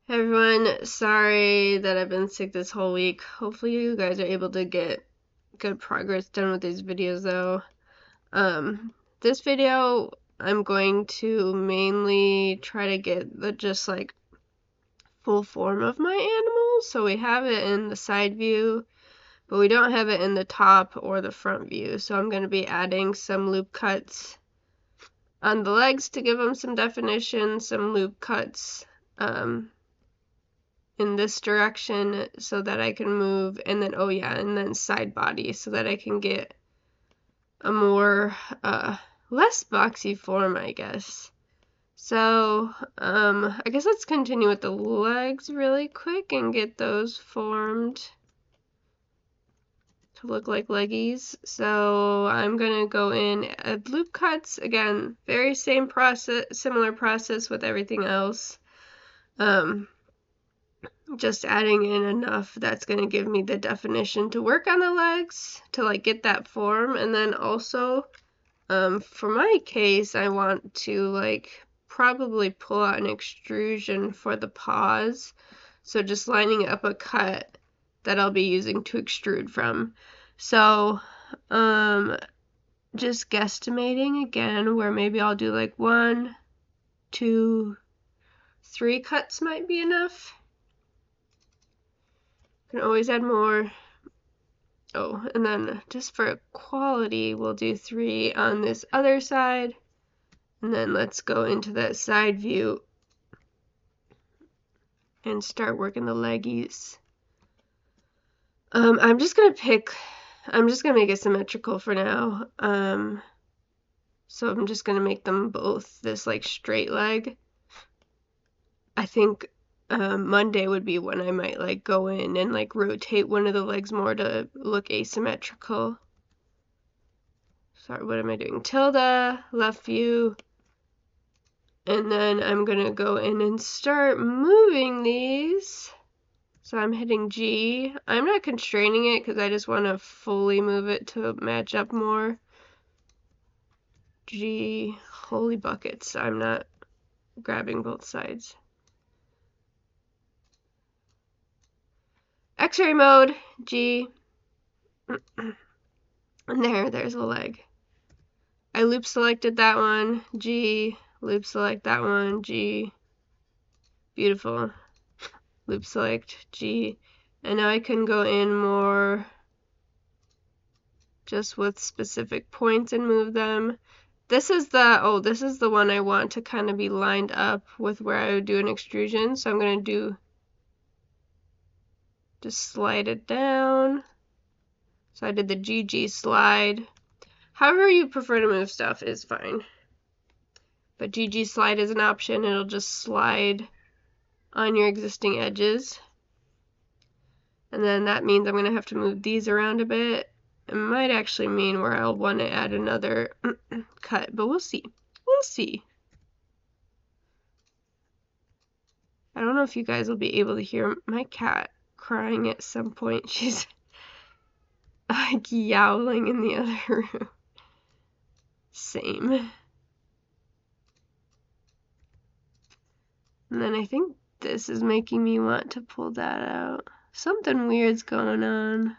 Hey everyone, sorry that I've been sick this whole week. Hopefully you guys are able to get good progress done with these videos though. This video I'm going to mainly try to get the just like full form of my animals. So we have it in the side view, but we don't have it in the top or the front view. So I'm going to be adding some loop cuts on the legs to give them some definition, some loop cuts in this direction so that I can move, and then oh yeah, and then side body so that I can get a more less boxy form, I guess. So I guess let's continue with the legs really quick and get those formed to look like leggies. So I'm gonna go in at loop cuts again, very same process, similar process with everything else. Just adding in enough that's going to give me the definition to work on the legs to like get that form. And then also for my case I want to like probably pull out an extrusion for the paws, so just lining up a cut that I'll be using to extrude from. So just guesstimating again where maybe I'll do like 1, 2, 3 cuts might be enough. Can always add more. Oh, and then just for quality, we'll do 3 on this other side. And then let's go into that side view and start working the leggies. I'm just gonna make it symmetrical for now. So I'm just gonna make them both this like straight leg. I think Monday would be when I might like go in and like rotate one of the legs more to look asymmetrical. Sorry, what am I doing? Tilde, left view, and then I'm gonna go in and start moving these. So I'm hitting G. I'm not constraining it because I just want to fully move it to match up more. G, holy buckets, I'm not grabbing both sides. X-ray mode, G, and there's a leg. I loop selected that one, G, loop select that one, G, beautiful, loop select, G, and now I can go in more just with specific points and move them. This is the one I want to kind of be lined up with where I would do an extrusion, so I'm going to just slide it down. So I did the GG slide. However you prefer to move stuff is fine. But GG slide is an option. It'll just slide on your existing edges. And then that means I'm going to have to move these around a bit. It might actually mean where I'll want to add another cut, but we'll see. We'll see. I don't know if you guys will be able to hear my cat crying at some point. She's like yowling in the other room. Same. And then I think this is making me want to pull that out. Something weird's going on.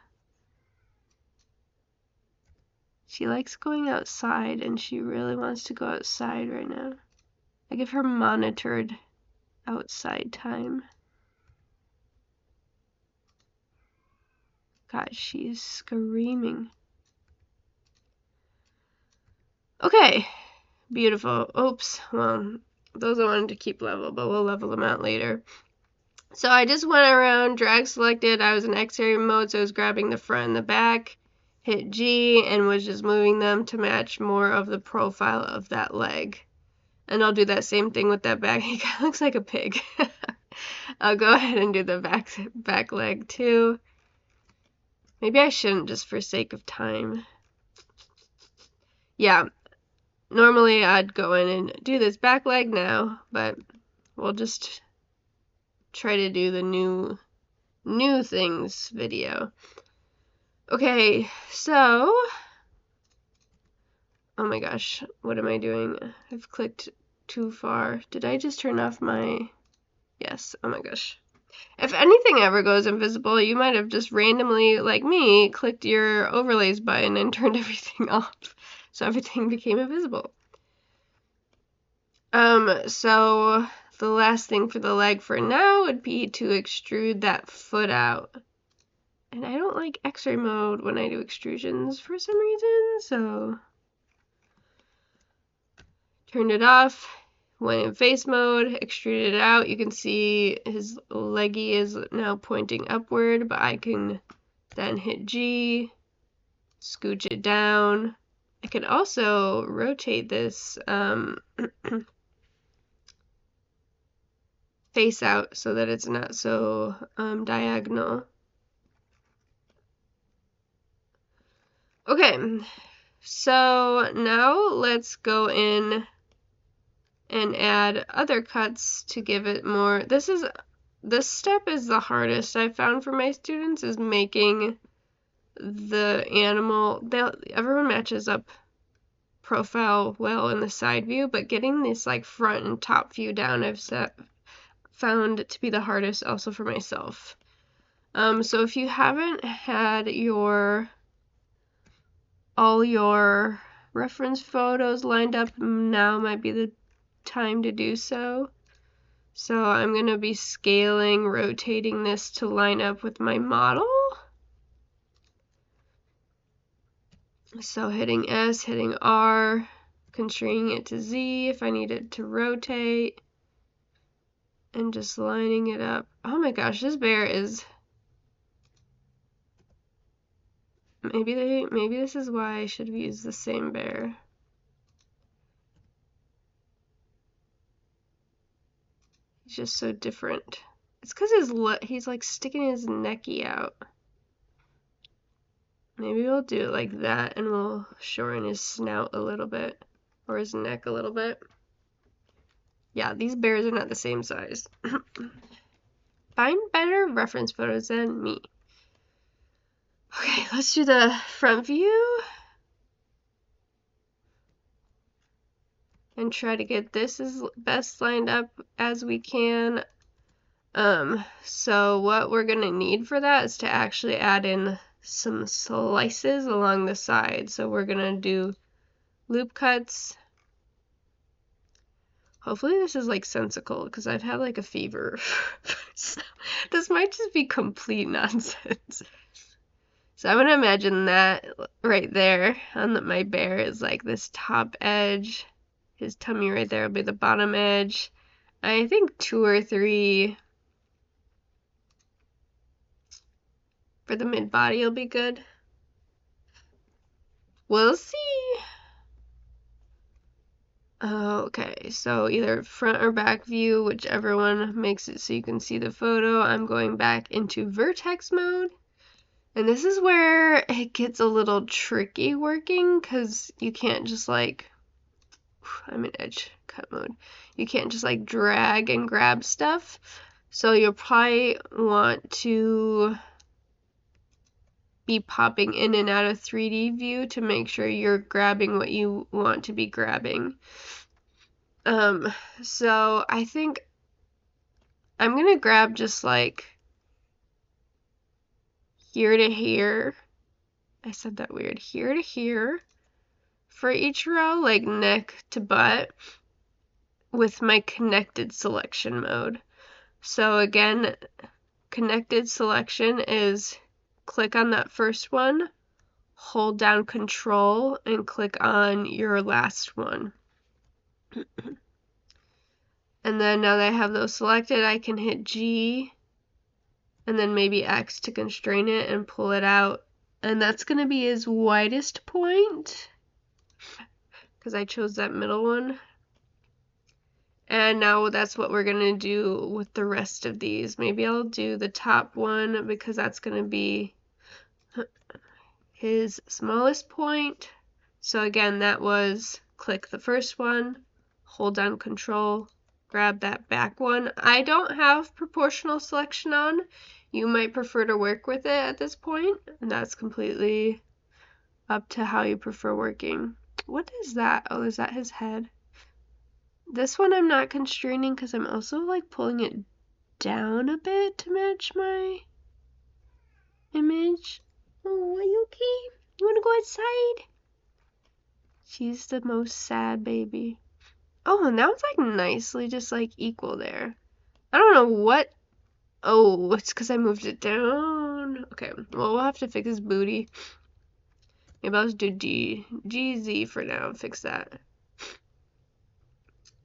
She likes going outside and she really wants to go outside right now. I give her monitored outside time. God, she's screaming. Okay, beautiful. Oops, well, those I wanted to keep level, but we'll level them out later. So I just went around, drag selected, I was in X-ray mode, so I was grabbing the front and the back, hit G, and was just moving them to match more of the profile of that leg. And I'll do that same thing with that back. He kind of looks like a pig. I'll go ahead and do the back leg too. Maybe I shouldn't, just for sake of time. Yeah, normally I'd go in and do this back leg now, but we'll just try to do the new things video. Okay, so oh my gosh, what am I doing? I've clicked too far. Did I just turn off my... Yes. yes. Oh my gosh. If anything ever goes invisible, you might have just randomly, like me, clicked your overlays button and turned everything off. So everything became invisible. So the last thing for the leg for now would be to extrude that foot out. And I don't like X-ray mode when I do extrusions for some reason, so turned it off. Went in face mode, extruded it out. You can see his leggy is now pointing upward, but I can then hit G, scooch it down. I can also rotate this face out so that it's not so diagonal. Okay, so now let's go in and add other cuts to give it more. This step is the hardest I found for my students, is making the animal, everyone matches up profile well in the side view, but getting this like front and top view down I've found to be the hardest also for myself. So if you haven't had all your reference photos lined up, now might be the time to do so. So I'm going to be scaling, rotating this to line up with my model. So hitting S, hitting R, constraining it to Z if I need it to rotate, and just lining it up. Oh my gosh, this bear is... Maybe this is why I should have used the same bear. He's just so different. It's because he's like sticking his necky out. Maybe we'll do it like that and we'll shorten his snout a little bit, or his neck a little bit. Yeah, these bears are not the same size. Find better reference photos than me. Okay, let's do the front view. And try to get this as best lined up as we can. So what we're gonna need for that is to actually add in some slices along the side. So we're gonna do loop cuts. Hopefully this is like sensical, because I've had like a fever. So this might just be complete nonsense. So I'm gonna imagine that right there on my bear is like this top edge. His tummy right there will be the bottom edge. I think 2 or 3 for the mid body will be good. We'll see. Okay, so either front or back view, whichever one makes it so you can see the photo. I'm going back into vertex mode. And this is where it gets a little tricky working, because you can't just like, I'm in edge cut mode. You can't just like drag and grab stuff. So you'll probably want to be popping in and out of 3D view to make sure you're grabbing what you want to be grabbing. So I think I'm gonna grab just like here to here. I said that weird. Here to here for each row, like neck to butt, with my connected selection mode. So again, connected selection is click on that first one, hold down Control, and click on your last one. And then now that I have those selected, I can hit G and then maybe X to constrain it and pull it out. And that's going to be his widest point, because I chose that middle one. And now that's what we're going to do with the rest of these. Maybe I'll do the top one, because that's going to be his smallest point. So again, that was click the first one, hold down Control, grab that back one. I don't have proportional selection on. You might prefer to work with it at this point, and that's completely up to how you prefer working. What is that? Oh, is that his head? This one I'm not constraining because I'm also like pulling it down a bit to match my image. Oh, are you okay? You wanna go outside? She's the most sad baby. Oh, and now it's like nicely just like equal there. I don't know what. Oh, it's because I moved it down. Okay, well, we'll have to fix his booty. Maybe I'll just do GZ for now, fix that.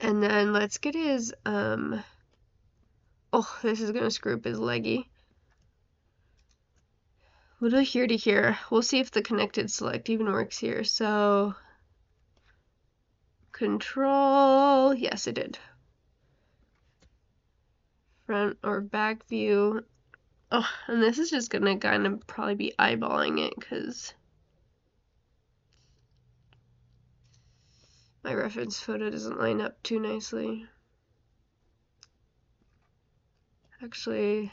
And then let's get his, oh, this is gonna screw up his leggy. We'll do here to here. We'll see if the connected select even works here. So, control, yes it did. Front or back view. Oh, and this is just gonna kind of probably be eyeballing it because my reference photo doesn't line up too nicely. Actually,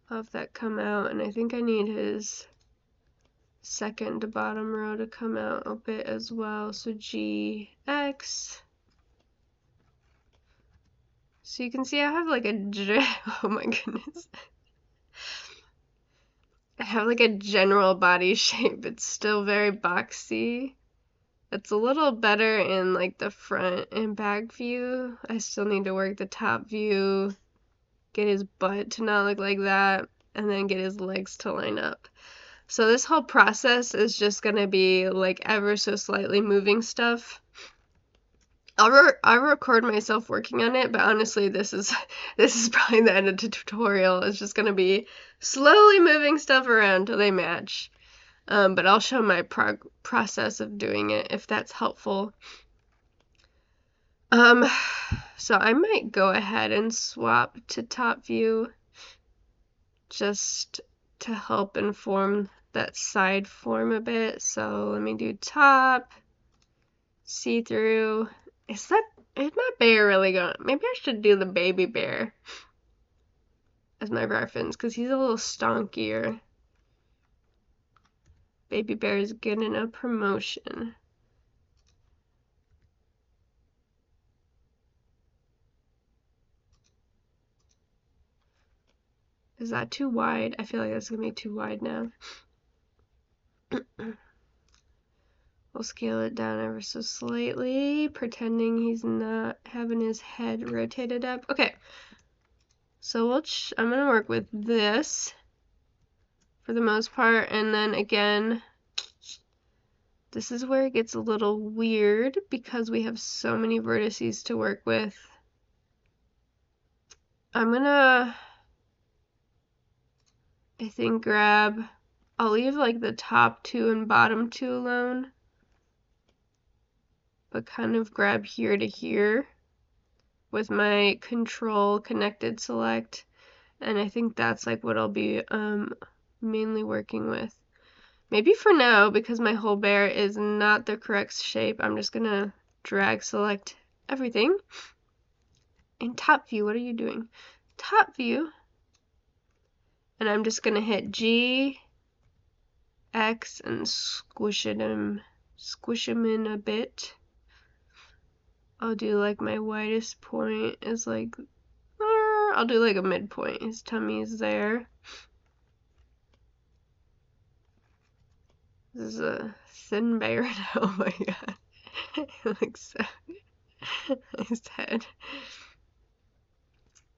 I'll have that come out, and I think I need his second to bottom row to come out a bit as well. So GX. So you can see I have like a, oh my goodness. I have like a general body shape. It's still very boxy. It's a little better in like the front and back view. I still need to work the top view, get his butt to not look like that, and then get his legs to line up. So this whole process is just gonna be like ever so slightly moving stuff. I'll record myself working on it, but honestly, this is probably the end of the tutorial. It's just gonna be slowly moving stuff around till they match. But I'll show my process of doing it if that's helpful. So I might go ahead and swap to top view just to help inform that side form a bit. So let me do top, see-through. Is my bear really gonna, maybe I should do the baby bear as my reference because he's a little stonkier. Baby bear is getting a promotion. Is that too wide? I feel like that's gonna be too wide now. We'll scale it down ever so slightly, pretending he's not having his head rotated up. Okay, so I'm gonna work with this for the most part, and then again, this is where it gets a little weird because we have so many vertices to work with. I'm gonna, I think, I'll leave like the top two and bottom two alone, but kind of grab here to here with my control connected select, and I think that's like what I'll be mainly working with. Maybe for now, because my whole bear is not the correct shape, I'm just gonna drag select everything. In top view, what are you doing? Top view, and I'm just gonna hit G, X, and squish him in a bit. I'll do like my widest point is like, I'll do like a midpoint. His tummy is there. This is a thin bear now. Oh my god. It looks so. His head.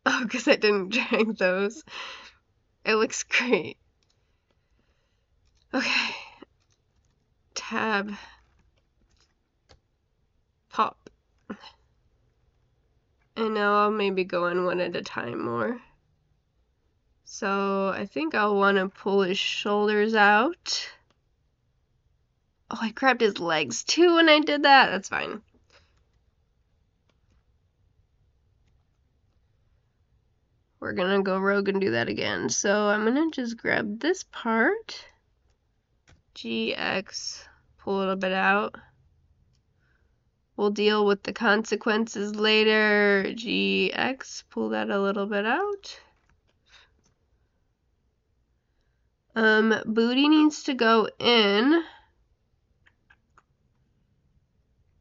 Oh, because I didn't drag those. It looks great. Okay. Tab. Pop. And now I'll maybe go in one at a time more. So I think I'll want to pull his shoulders out. Oh, I grabbed his legs too when I did that. That's fine. We're gonna go rogue and do that again. So I'm gonna just grab this part. GX, pull a little bit out. We'll deal with the consequences later. GX, pull that a little bit out. Booty needs to go in.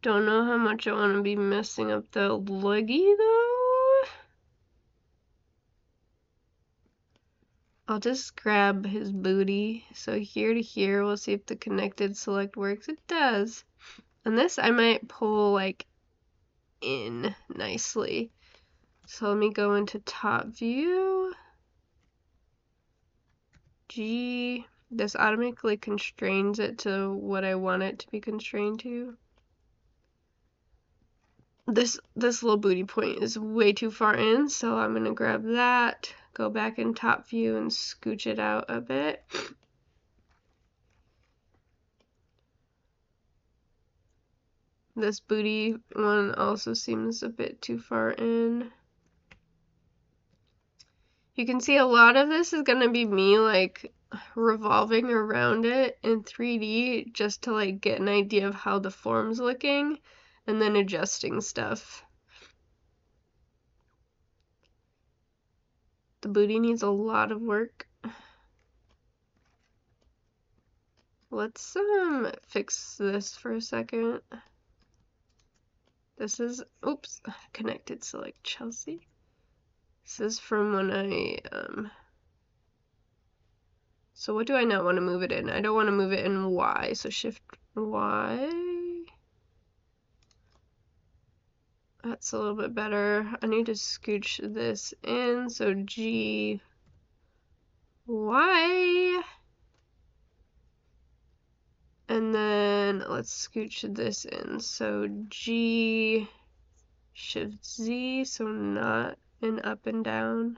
Don't know how much I want to be messing up the leggy though. I'll just grab his booty. So here to here, we'll see if the connected select works. It does. And this I might pull like in nicely. So let me go into top view. G. This automatically constrains it to what I want it to be constrained to. This little booty point is way too far in, so I'm gonna grab that, go back in top view and scooch it out a bit. This booty one also seems a bit too far in. You can see a lot of this is gonna be me like revolving around it in 3D just to like get an idea of how the form's looking and then adjusting stuff. The booty needs a lot of work. Let's fix this for a second. This is, oops, connected select Chelsea. This is from when I, so what do I not want to move it in? I don't want to move it in Y, so shift Y. That's a little bit better. I need to scooch this in, so G, Y. And then let's scooch this in, so G, shift Z, so not in up and down.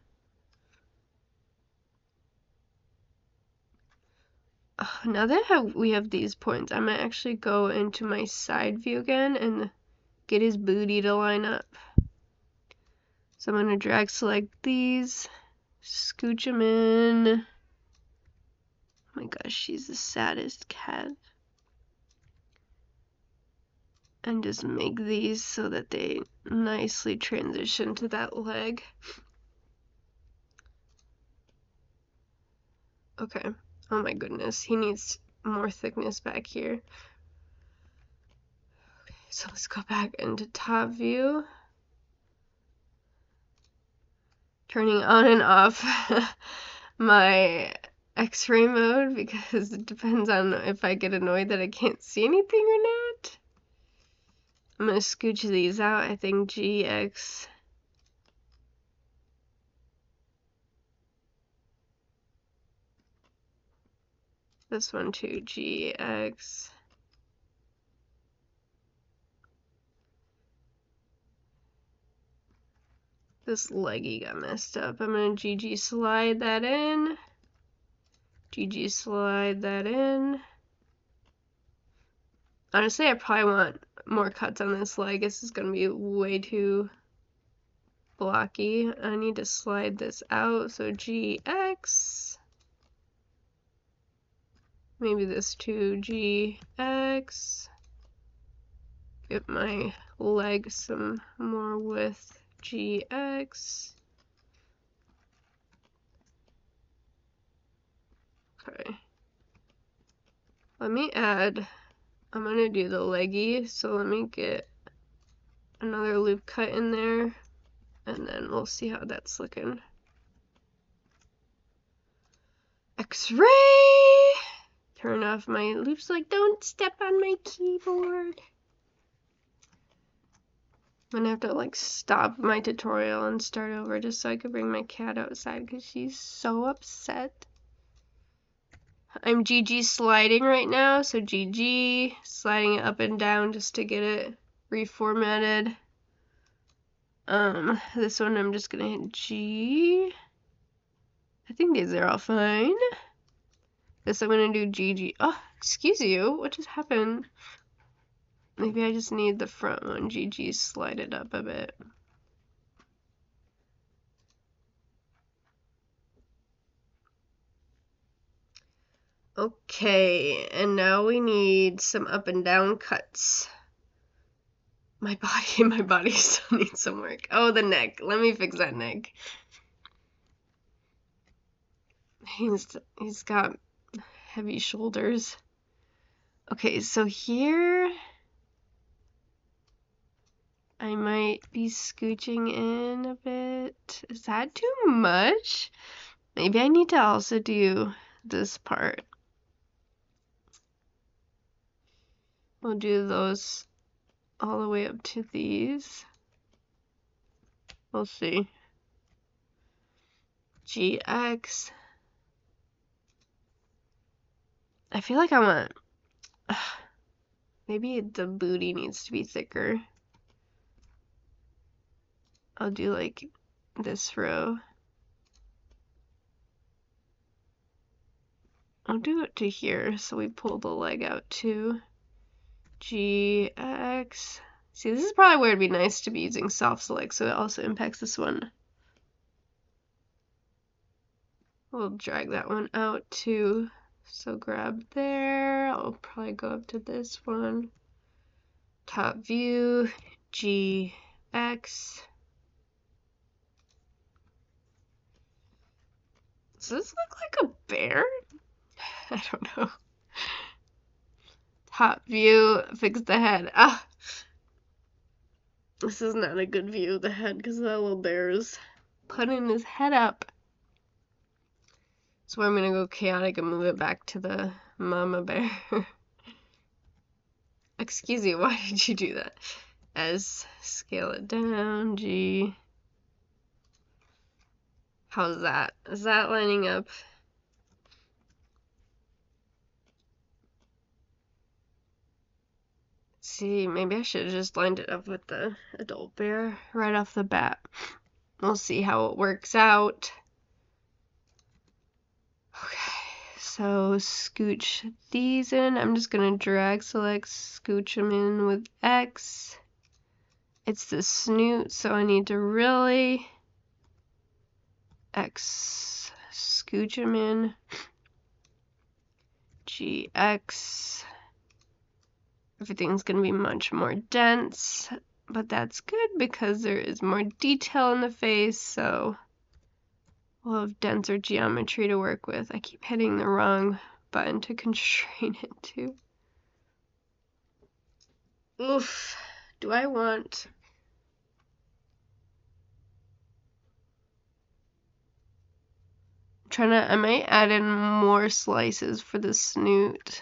Now that we have these points, I might actually go into my side view again and get his booty to line up. So I'm going to drag select these, scooch them in. Oh my gosh, she's the saddest cat. And just make these so that they nicely transition to that leg. Okay. Oh my goodness, he needs more thickness back here. Okay, so let's go back into top view. Turning on and off my X-ray mode because it depends on if I get annoyed that I can't see anything or not. I'm gonna scooch these out. I think GX. This one too, GX. This leggy got messed up. I'm gonna GG slide that in. GG slide that in. Honestly, I probably want more cuts on this leg. This is gonna be way too blocky. I need to slide this out, so GX. Maybe this too, GX. Get my leg some more width, GX. Okay. Let me add, I'm gonna do the leggy, so let me get another loop cut in there, and then we'll see how that's looking. X-ray! Turn off my loops, like don't step on my keyboard. I'm gonna have to like stop my tutorial and start over just so I could bring my cat outside because she's so upset. I'm GG sliding right now, so GG, sliding it up and down just to get it reformatted. This one I'm just gonna hit G. I think these are all fine. This I'm gonna do GG. Oh, excuse you, what just happened? Maybe I just need the front one, GG, slide it up a bit. Okay, and now we need some up and down cuts. My body still needs some work. Oh, the neck. Let me fix that neck. He's got heavy shoulders. Okay, so here I might be scooching in a bit. Is that too much? Maybe I need to also do this part. We'll do those all the way up to these. We'll see. GX. I feel like I want... maybe the booty needs to be thicker. I'll do like this row. I'll do it to here so we pull the leg out too. GX. See, this is probably where it'd be nice to be using soft select, so it also impacts this one. We'll drag that one out too. So grab there. I'll probably go up to this one. Top view, GX. Does this look like a bear? I don't know. Top view, fix the head. Ah! This is not a good view of the head because that little bear is putting his head up. So I'm going to go chaotic and move it back to the mama bear. Excuse me, why did you do that? S, scale it down, G. How's that? Is that lining up? See, maybe I should have just lined it up with the adult bear right off the bat. We'll see how it works out. Okay, so scooch these in. I'm just gonna drag select, scooch them in with X. It's the snoot, so I need to really X, scooch them in. GX. Everything's gonna be much more dense, but that's good because there is more detail in the face, so we'll have denser geometry to work with. I keep hitting the wrong button to constrain it too. Oof. Do I want... I might add in more slices for the snoot.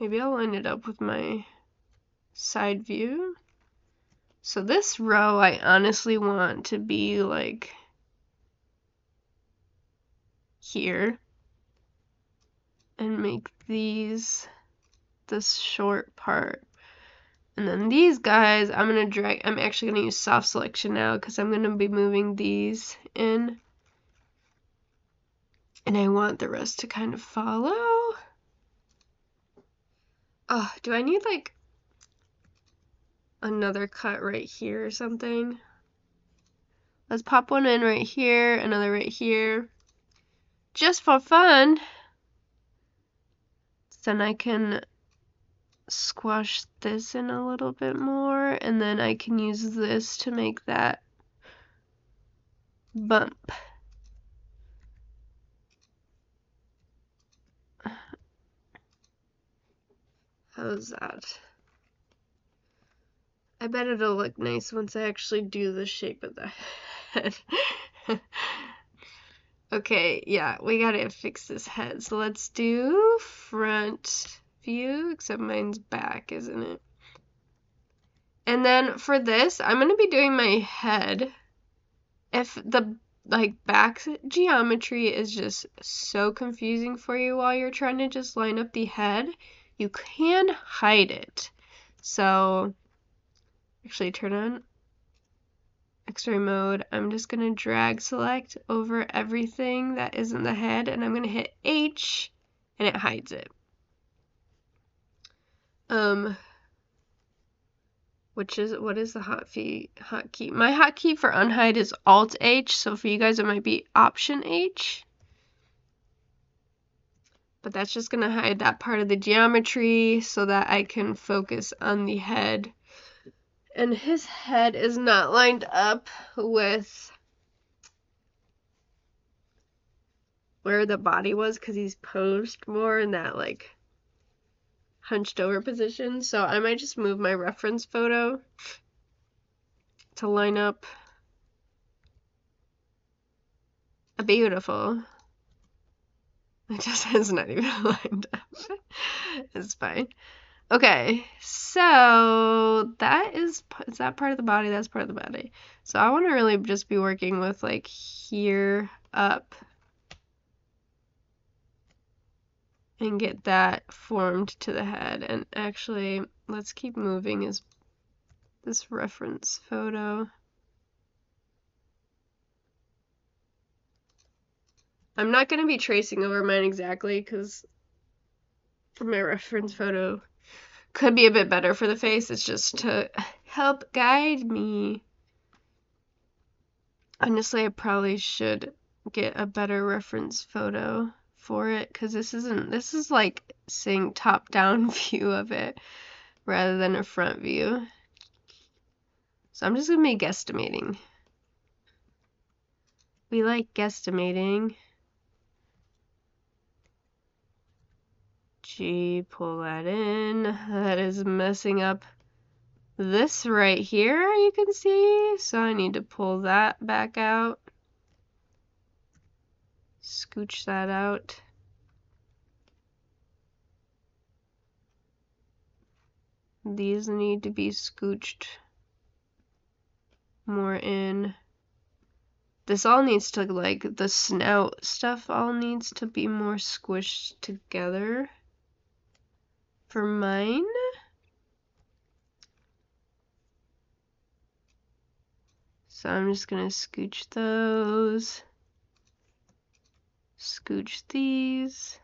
Maybe I'll line it up with my side view. So this row I honestly want to be like here and make these this short part. And then these guys, I'm gonna drag, I'm actually gonna use soft selection now because I'm gonna be moving these in. And I want the rest to kind of follow. Oh, do I need like another cut right here or something? Let's pop one in right here, another right here. Just for fun. So then I can squash this in a little bit more, and then I can use this to make that bump. How's that? I bet it'll look nice once I actually do the shape of the head. Okay, yeah, we gotta fix this head. So let's do front view, except mine's back, isn't it? And then for this, I'm gonna be doing my head. If the back geometry is just so confusing for you while you're trying to just line up the head, you can hide it. So actually turn on X-ray mode. I'm just gonna drag select over everything that isn't the head, and I'm gonna hit H and it hides it. What is the hotkey? My hotkey for unhide is Alt H, so for you guys it might be Option H. But that's just gonna hide that part of the geometry so that I can focus on the head. And his head is not lined up with where the body was because he's posed more in that like hunched over position. So I might just move my reference photo to line up. Beautiful. It's not even lined up. It's fine. Okay, so that is that part of the body? That's part of the body. So I want to really just be working with like here up and get that formed to the head. And actually, let's keep moving this reference photo. I'm not going to be tracing over mine exactly because my reference photo could be a bit better for the face. It's just to help guide me. Honestly, I probably should get a better reference photo for it because this is like seeing top-down view of it rather than a front view. So I'm just gonna be guesstimating. We like guesstimating. Gee, pull that in. That is messing up this right here, you can see. So I need to pull that back out. Scooch that out. These need to be scooched more in. This all needs to, like, the snout stuff all needs to be more squished together for mine. So I'm just gonna scooch those, scooch these.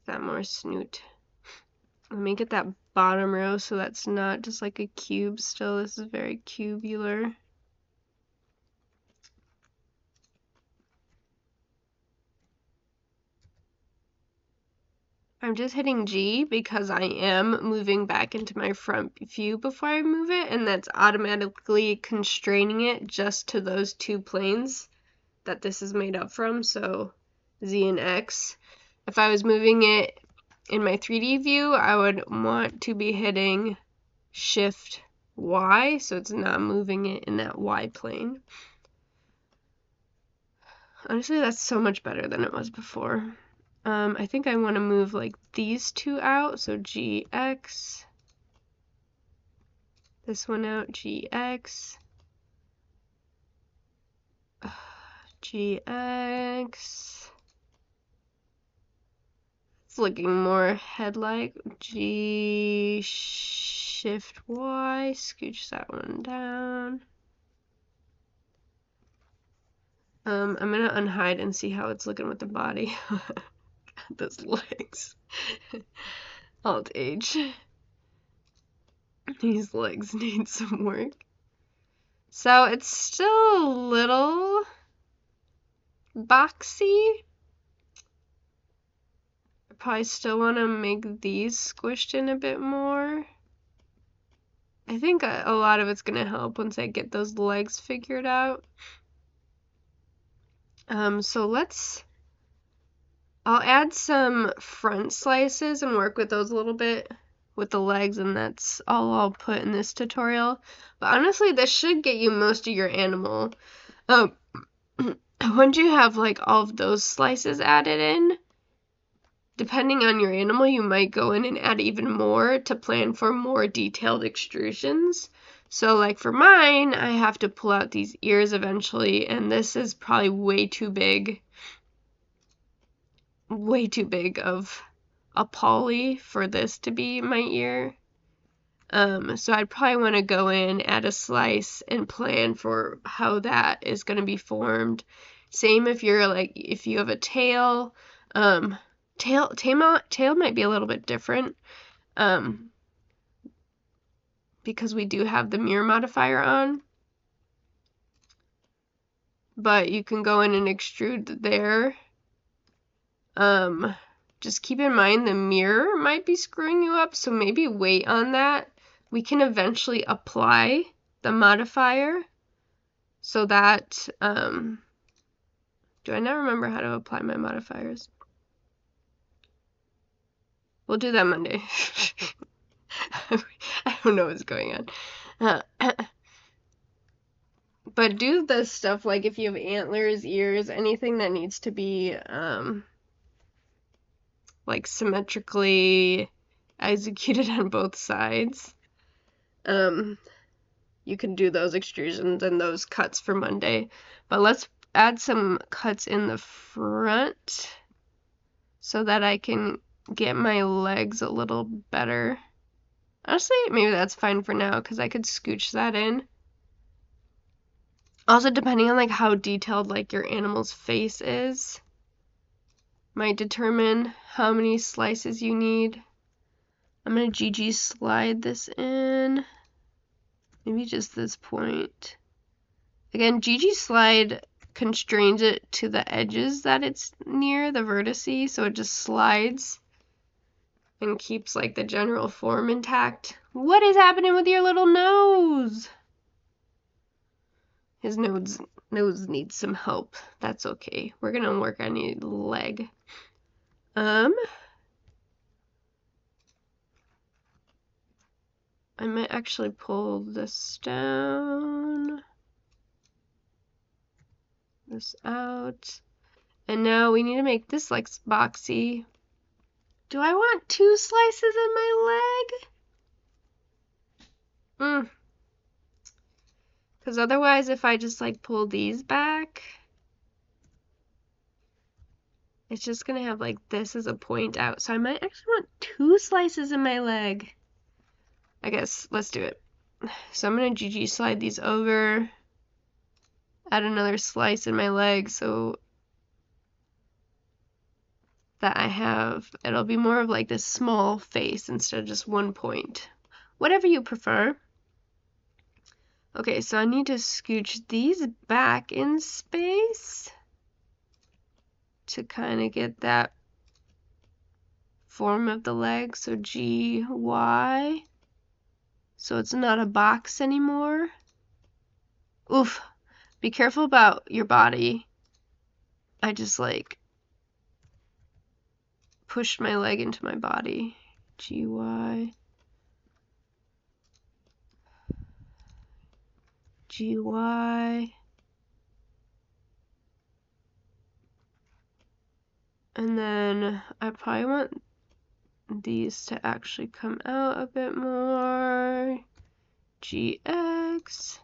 That more snoot. Let me get that bottom row so that's not just like a cube still. This is very cubular. I'm just hitting G because I am moving back into my front view before I move it, and that's automatically constraining it just to those two planes that this is made up from, so Z and X. If I was moving it in my 3D view, I would want to be hitting Shift Y, so it's not moving it in that Y plane. Honestly, that's so much better than it was before. I think I want to move like these two out, so GX. This one out, GX. GX. It's looking more head-like. G, Shift Y, scooch that one down. I'm gonna unhide and see how it's looking with the body. Those legs. Alt H. These legs need some work. So it's still a little boxy. I probably still want to make these squished in a bit more. I think a lot of it's going to help once I get those legs figured out. So I'll add some front slices and work with those a little bit with the legs, and that's all I'll put in this tutorial. But honestly, this should get you most of your animal. Once you have like all of those slices added in, depending on your animal, you might go in and add even more to plan for more detailed extrusions. So like for mine, I have to pull out these ears eventually, and this is probably way too big of a poly for this to be my ear. So I'd probably want to go in, add a slice, and plan for how that is going to be formed. Same if you're like, if you have a tail, tail might be a little bit different, because we do have the mirror modifier on. But you can go in and extrude there. just keep in mind the mirror might be screwing you up, so maybe wait on that. We can eventually apply the modifier so that, do I not remember how to apply my modifiers? We'll do that Monday. I don't know what's going on. But do the stuff like if you have antlers, ears, anything that needs to be like symmetrically executed on both sides. You can do those extrusions and those cuts for Monday. But let's add some cuts in the front so that I can get my legs a little better. Honestly, maybe that's fine for now because I could scooch that in. Also, depending on like how detailed like your animal's face is, might determine how many slices you need. I'm gonna GG slide this in. Maybe just this point. Again, GG slide constrains it to the edges that it's near, the vertices, so it just slides and keeps like the general form intact. What is happening with your little nose? His nose needs some help. That's okay. We're gonna work on your leg. I might actually pull this down, this out, and now we need to make this like boxy. Do I want 2 slices in my leg? Because otherwise, if I just like pull these back, it's just gonna have like this as a point out. So I might actually want 2 slices in my leg. I guess let's do it. So I'm gonna GG slide these over, add another slice in my leg so that I have, it'll be more of like this small face instead of just one point. Whatever you prefer. Okay, so I need to scooch these back in space to kind of get that form of the leg. So G, Y. So it's not a box anymore. Oof. Be careful about your body. I just like pushed my leg into my body. G, Y. G, Y. And then I probably want these to actually come out a bit more. GX.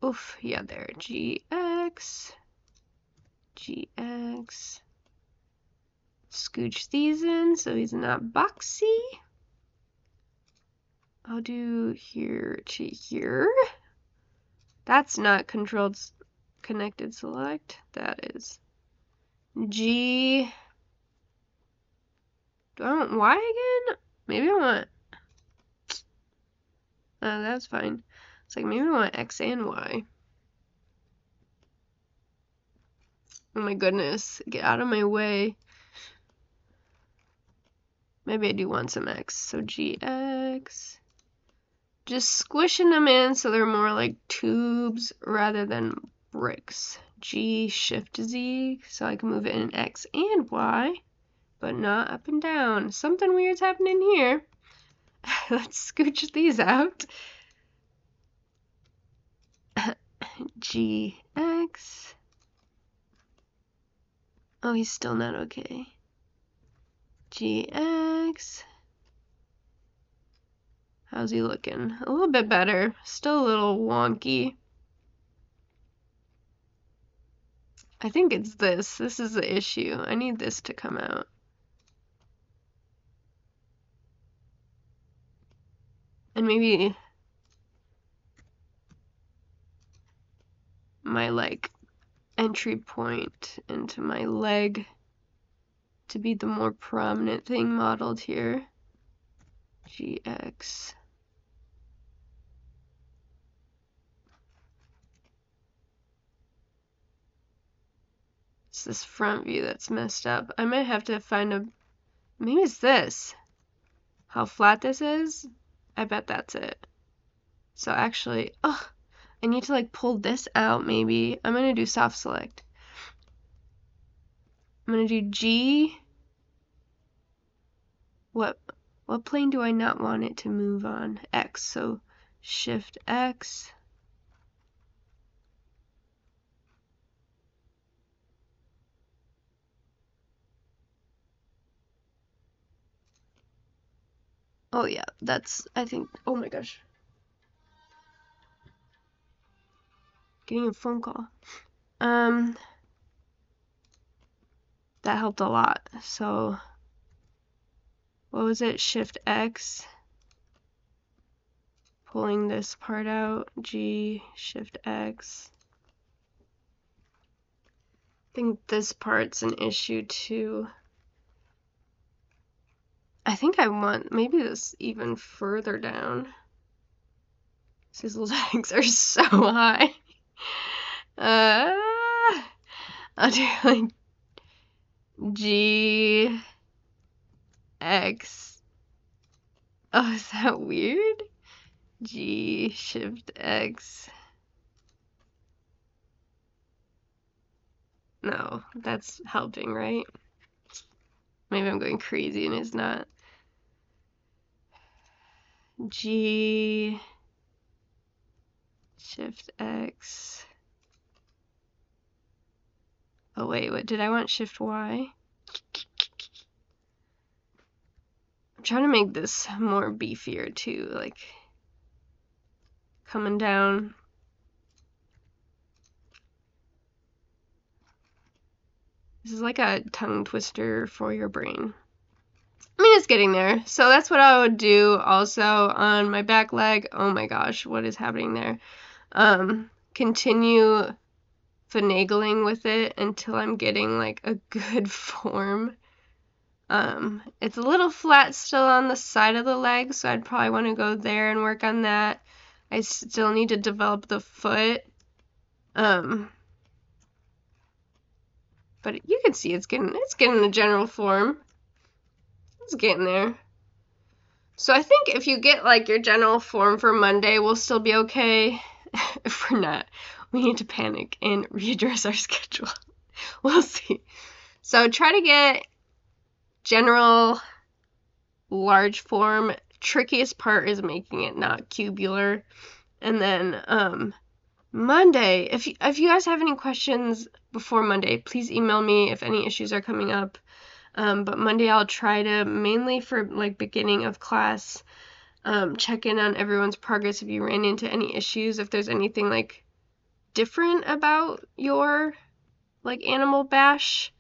Oof, yeah, there. GX. GX. Scooch these in so he's not boxy. I'll do here to here. That's not controlled connected select. That is G. Do I want Y again? Maybe I want. That's fine. It's like maybe I want X and Y. Oh my goodness. Get out of my way. Maybe I do want some X. So GX. Just squishing them in so they're more like tubes rather than bricks. G, Shift Z, so I can move it in X and Y, but not up and down. Something weird's happening here. Let's scooch these out. GX. Oh, he's still not okay. GX. How's he looking? A little bit better. Still a little wonky. I think it's this. This is the issue. I need this to come out. And maybe my like entry point into my leg to be the more prominent thing modeled here. GX. this front view that's messed up. I might have to find a, maybe it's this. How flat this is? I bet that's it. So actually, oh, I need to like pull this out maybe. I'm gonna do soft select. I'm gonna do G. What plane do I not want it to move on? X. So Shift X. Oh yeah, that's, I think, oh my gosh. Getting a phone call. That helped a lot. So what was it? Shift X. Pulling this part out. G, Shift X. I think this part's an issue too. I think I want maybe this even further down. These legs are so high. I'll do like G, X. Oh, is that weird? G, Shift X. No, that's helping, right? Maybe I'm going crazy and it's not. G, Shift X. Oh wait, what did I want? Shift Y? I'm trying to make this more beefier too, like coming down. This is like a tongue twister for your brain. I mean, it's getting there. So that's what I would do also on my back leg. Oh my gosh, what is happening there? Continue finagling with it until I'm getting like a good form. It's a little flat still on the side of the leg, so I'd probably want to go there and work on that. I still need to develop the foot. But you can see it's getting a general form. It's getting there. So I think if you get like your general form for Monday, we'll still be okay. If we're not, we need to panic and readdress our schedule. We'll see. So try to get general large form. Trickiest part is making it not cubular. And then Monday, if you guys have any questions before Monday, please email me if any issues are coming up. But Monday I'll try to, mainly for like beginning of class, check in on everyone's progress if you ran into any issues, if there's anything like different about your like animal bash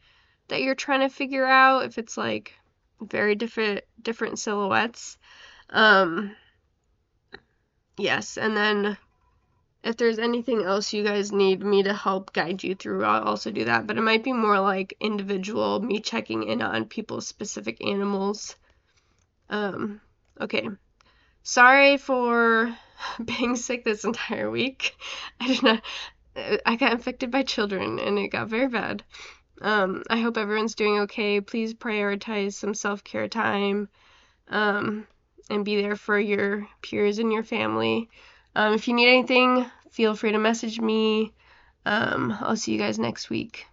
that you're trying to figure out, if it's like very different silhouettes. Yes, and then if there's anything else you guys need me to help guide you through, I'll also do that. But it might be more like individual, me checking in on people's specific animals. Okay. Sorry for being sick this entire week. I got infected by children and it got very bad. I hope everyone's doing okay. Please prioritize some self-care time, and be there for your peers and your family. If you need anything, feel free to message me. I'll see you guys next week.